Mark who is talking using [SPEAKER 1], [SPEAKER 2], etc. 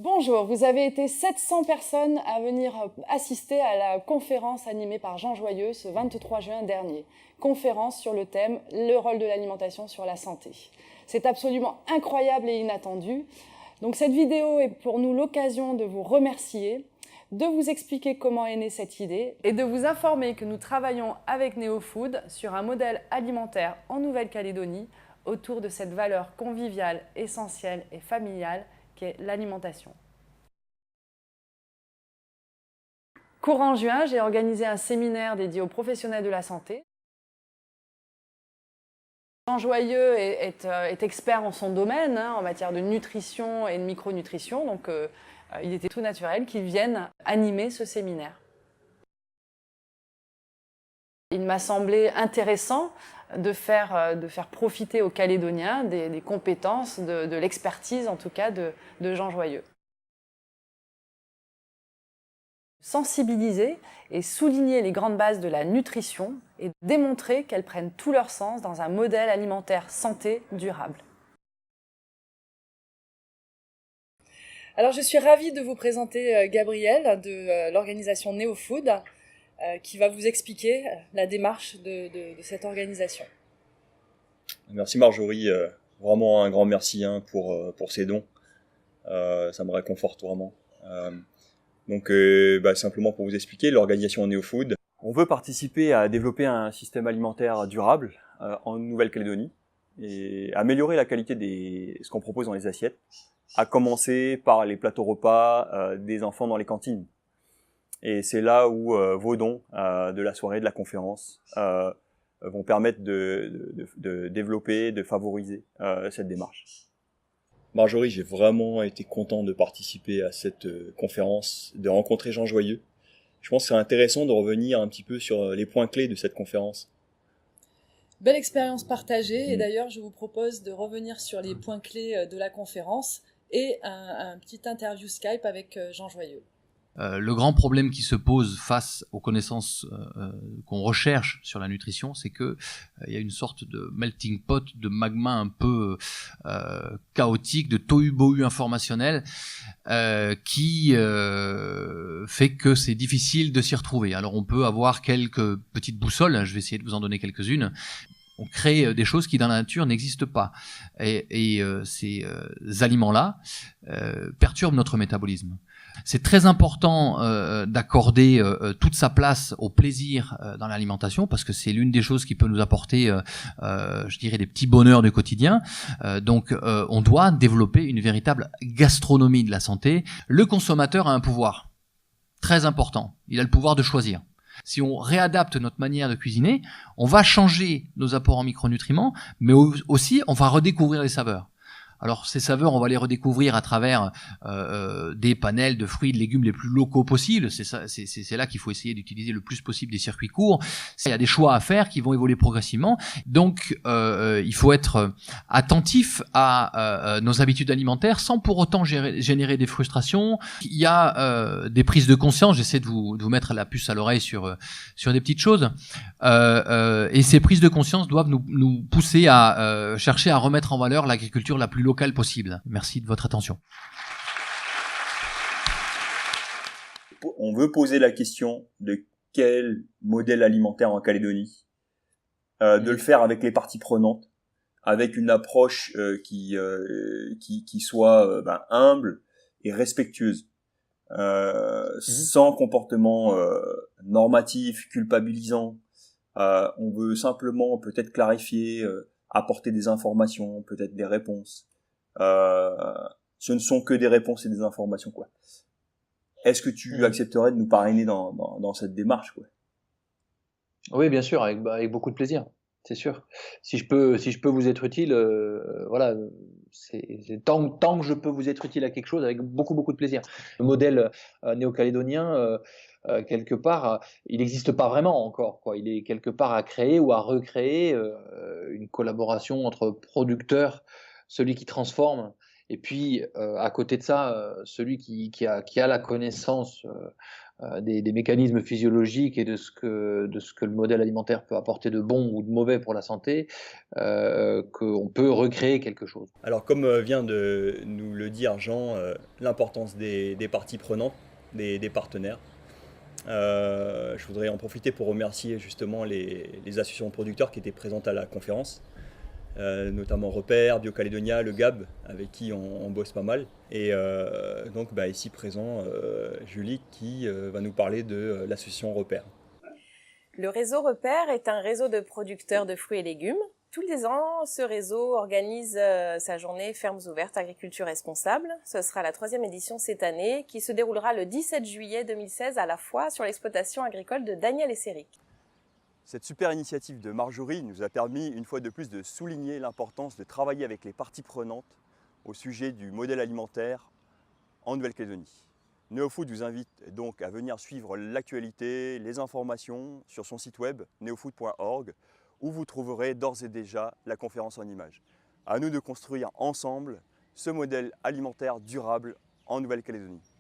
[SPEAKER 1] Bonjour, vous avez été 700 personnes à venir assister à la conférence animée par Jean Joyeux ce 23 juin dernier. Conférence sur le thème « Le rôle de l'alimentation sur la santé ». C'est absolument incroyable et inattendu. Donc cette vidéo est pour nous l'occasion de vous remercier, de vous expliquer comment est née cette idée et de vous informer que nous travaillons avec NeoFood sur un modèle alimentaire en Nouvelle-Calédonie autour de cette valeur conviviale, essentielle et familiale qu'est l'alimentation. Courant juin, j'ai organisé un séminaire dédié aux professionnels de la santé. Jean Joyeux est expert en son domaine, en matière de nutrition et de micronutrition, donc il était tout naturel qu'il vienne animer ce séminaire. Il m'a semblé intéressant de faire profiter aux Calédoniens des compétences, de l'expertise en tout cas de Jean Joyeux. Sensibiliser et souligner les grandes bases de la nutrition et démontrer qu'elles prennent tout leur sens dans un modèle alimentaire santé durable. Alors je suis ravie de vous présenter Gabriel de l'organisation NeoFood qui va vous expliquer la démarche de cette organisation.
[SPEAKER 2] Merci Marjorie, vraiment un grand merci pour ces dons, ça me réconforte vraiment. Donc simplement pour vous expliquer, l'organisation NeoFood, on veut participer à développer un système alimentaire durable en Nouvelle-Calédonie et améliorer la qualité de ce qu'on propose dans les assiettes, à commencer par les plateaux repas des enfants dans les cantines. Et c'est là où vos dons de la soirée, de la conférence, vont permettre de développer, de favoriser cette démarche. Marjorie, j'ai vraiment été content de participer à cette conférence, de rencontrer Jean Joyeux. Je pense que c'est intéressant de revenir un petit peu sur les points clés de cette conférence.
[SPEAKER 1] Belle expérience partagée, et d'ailleurs je vous propose de revenir sur les points clés de la conférence et un petit interview Skype avec Jean Joyeux.
[SPEAKER 3] Le grand problème qui se pose face aux connaissances qu'on recherche sur la nutrition, c'est que il y a une sorte de melting pot, de magma un peu chaotique, de tohu-bohu informationnel qui fait que c'est difficile de s'y retrouver. Alors on peut avoir quelques petites boussoles, je vais essayer de vous en donner quelques-unes. On crée des choses qui dans la nature n'existent pas. Et ces aliments-là perturbent notre métabolisme. C'est très important d'accorder toute sa place au plaisir dans l'alimentation parce que c'est l'une des choses qui peut nous apporter, je dirais, des petits bonheurs du quotidien. Donc, on doit développer une véritable gastronomie de la santé. Le consommateur a un pouvoir très important. Il a le pouvoir de choisir. Si on réadapte notre manière de cuisiner, on va changer nos apports en micronutriments, mais aussi on va redécouvrir les saveurs. Alors ces saveurs, on va les redécouvrir à travers des panels de fruits et de légumes les plus locaux possibles. C'est là qu'il faut essayer d'utiliser le plus possible des circuits courts. Il y a des choix à faire qui vont évoluer progressivement. Donc il faut être attentif à nos habitudes alimentaires sans pour autant générer des frustrations. Il y a des prises de conscience. J'essaie de vous mettre la puce à l'oreille sur des petites choses. Et ces prises de conscience doivent nous pousser à chercher à remettre en valeur l'agriculture la plus locale possible. Merci de votre attention.
[SPEAKER 2] On veut poser la question de quel modèle alimentaire en Calédonie, de le faire avec les parties prenantes, avec une approche qui soit humble et respectueuse, sans comportement normatif, culpabilisant. On veut simplement peut-être clarifier, apporter des informations, peut-être des réponses. Ce ne sont que des réponses et des informations, quoi. Est-ce que tu accepterais de nous parrainer dans cette démarche, quoi?
[SPEAKER 4] Oui, bien sûr, avec beaucoup de plaisir, c'est sûr. Si je peux vous être utile, voilà, tant que je peux vous être utile à quelque chose, avec beaucoup de plaisir. Le modèle néo-calédonien, quelque part, il n'existe pas vraiment encore, quoi. Il est quelque part à créer ou à recréer une collaboration entre producteurs, celui qui transforme, et puis à côté de ça, celui qui a la connaissance des mécanismes physiologiques et de ce que le modèle alimentaire peut apporter de bon ou de mauvais pour la santé, qu'on peut recréer quelque chose.
[SPEAKER 2] Alors comme vient de nous le dire Jean, l'importance des parties prenantes, des partenaires. Je voudrais en profiter pour remercier justement les associations de producteurs qui étaient présentes à la conférence, notamment Repère, Bio-Calédonia, le GAB, avec qui on bosse pas mal. Et donc ici présent, Julie qui va nous parler de l'association Repère.
[SPEAKER 5] Le réseau Repère est un réseau de producteurs de fruits et légumes. Tous les ans, ce réseau organise sa journée Fermes ouvertes agriculture responsable. Ce sera la 3e édition cette année qui se déroulera le 17 juillet 2016 à la fois sur l'exploitation agricole de Daniel Esseric.
[SPEAKER 2] Cette super initiative de Marjorie nous a permis une fois de plus de souligner l'importance de travailler avec les parties prenantes au sujet du modèle alimentaire en Nouvelle-Calédonie. Neofood vous invite donc à venir suivre l'actualité, les informations sur son site web neofood.org où vous trouverez d'ores et déjà la conférence en images. À nous de construire ensemble ce modèle alimentaire durable en Nouvelle-Calédonie.